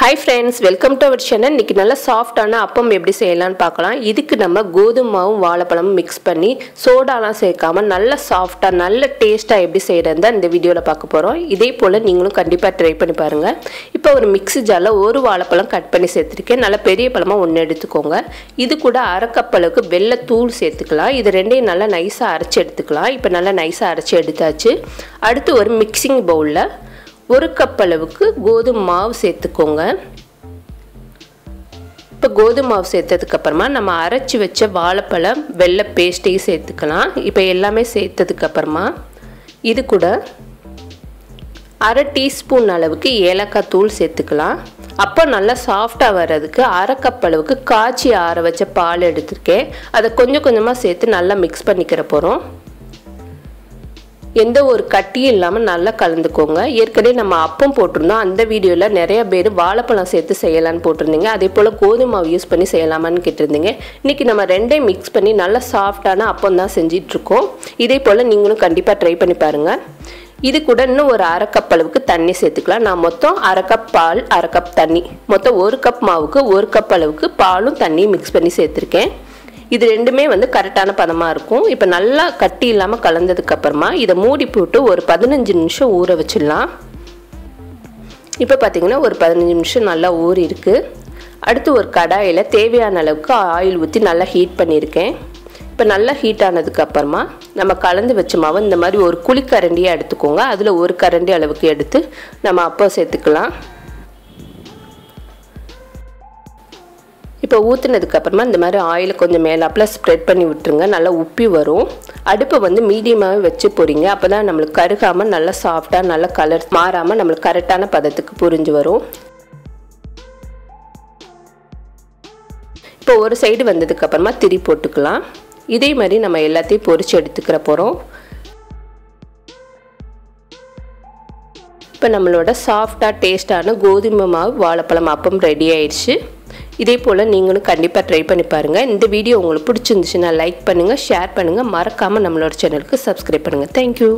Hi friends, welcome to our channel. இன்னைக்கு நல்ல சாஃப்ட்டான அப்பம் எப்படி செய்யலாம்னு பார்க்கலாம். இதுக்கு நம்ம கோதுமை மாவும் வாழைப்பழமும் mix பண்ணி சோடாலாம் சேர்க்காம நல்ல சாஃப்ட்டா நல்ல டேஸ்டா எப்படி செய்யறதுன்னு இந்த வீடியோல பார்க்க போறோம். இதே போல நீங்களும் கண்டிப்பா ட்ரை பண்ணி பாருங்க. இப்போ ஒரு மிக்ஸி ஜார்ல ஒரு வாழைப்பழம் கட் பண்ணி சேர்த்திருக்கேன். நல்ல பெரிய பழமா ஒன்னு எடுத்துக்கோங்க. இது கூட 1/2 கப் அளவுக்கு வெல்ல தூள் சேர்த்துக்கலாம். இது ரெண்டையும் நல்லா நைஸா அரைச்சு எடுத்துக்கலாம். இப்போ நல்லா நைஸா அரைச்சு எடுத்தாச்சு. அடுத்து ஒரு மிக்சிங் பவுல்ல 1 கப் அளவுக்கு கோதுமை மாவு சேர்த்துக்கோங்க. இப்போ கோதுமை மாவு சேர்த்ததுக்கு அப்புறமா நம்ம அரைச்சு வச்ச வாழைப்பழம் வெல்ல பேஸ்ட்டையும் சேர்த்துக்கலாம். இப்போ எல்லாமே சேர்த்ததுக்கு அப்புறமா இது கூட 1/2 டீஸ்பூன் அளவுக்கு ஏலக்காய் தூள் சேர்த்துக்கலாம். அப்போ நல்லா சாஃப்டா வரதுக்கு 1/2 கப் அளவுக்கு காய்ச்சி ஆற வச்ச பால் எடுத்துர்க்கேன். அதை கொஞ்சம் கொஞ்சமா சேர்த்து நல்லா மிக்ஸ் பண்ணிக்கிற போறோம். எந்த ஒரு கட்டியும் இல்லாம நல்லா கலந்துக்கோங்க. ஏற்கனவே நம்ம அப்பம் போட்டுருந்தோம். அந்த வீடியோல நிறைய பேர் வாழைப்பழம் சேர்த்து செய்யலாம்னு போட்டுருந்தீங்க. அதே போல கோதுமை மாவு யூஸ் பண்ணி செய்யலாமான்னு கேட்டிருந்தீங்க. இன்னைக்கு நம்ம ரெண்டையும் மிக்ஸ் பண்ணி நல்ல சாஃப்டான அப்பம் தான் செஞ்சிட்டு இருக்கோம். இதே போல நீங்களும் கண்டிப்பா ட்ரை பண்ணி பாருங்க. இது கூட இன்னும் ஒரு 1/2 கப் அளவுக்கு தண்ணி சேர்த்துக்கலாம். நான் மொத்தம் 1/2 கப் பால் 1/2 கப் தண்ணி மொத்தம் 1 கப் மாவுக்கு 1 கப் அளவுக்கு பாலும் தண்ணியும் மிக்ஸ் பண்ணி சேர்த்துருக்கேன். இது ரெண்டுமே கரெக்டான பதமா இருக்கும். இப்போ நல்லா கட்டி இல்லாம கலந்ததுக்கு அப்புறமா இதை மூடி போட்டு ஒரு 15 நிமிஷம் ஊற வச்சிடலாம். இப்போ பாத்தீங்கன்னா ஒரு 15 நிமிஷம் நல்லா ஊறி இருக்கு. அடுத்து ஒரு கடாயில தேவையான அளவுக்கு ஆயில் ஊற்றி நல்லா ஹீட் பண்ணியிருக்கேன். இப்போ நல்லா ஹீட் ஆனதுக்கு அப்புறமா நம்ம கலந்து வச்ச மாவு இந்த மாதிரி ஒரு குழிக்கரண்டியை எடுத்துக்கோங்க. அதில் ஒரு கரண்டி அளவுக்கு எடுத்து நம்ம அப்போ சேர்த்துக்கலாம். இப்போ ஊத்துனதுக்கு அப்புறமா இந்த மாதிரி ஆயிலை கொஞ்சம் மேலாப்ல ஸ்ப்ரெட் பண்ணி விட்டுருங்க. நல்லா உப்பி வரும். அடுப்பை மீடியமாவே வச்சு போறீங்க. அப்பதான் நம்மளுக்கு கருகாம நல்லா சாஃப்டா நல்ல கலர் மாறாம நம்மளுக்கு கரெக்டான பதத்துக்கு புரிஞ்சு வரும். இப்போ ஒரு சைடு வந்ததுக்கு அப்புறமா திரி போட்டுக்கலாம். இதே மாதிரி நம்ம எல்லாத்தையும் பொரிச்சு எடுத்துக்கிற போறோம். இப்போ நம்மளோட சாஃப்டா டேஸ்டான கோதுமை மாவு வாழைப்பழம் அப்பம் ரெடி ஆயிடுச்சு. இதே போல நீங்களும் கண்டிப்பா ட்ரை பண்ணி பாருங்க. இந்த வீடியோ உங்களுக்கு பிடிச்சிருந்துச்சுன்னா லைக் பண்ணுங்க, ஷேர் பண்ணுங்க, மறக்காம நம்மளோட சேனலுக்கு சப்ஸ்கிரைப் பண்ணுங்க. Thank you.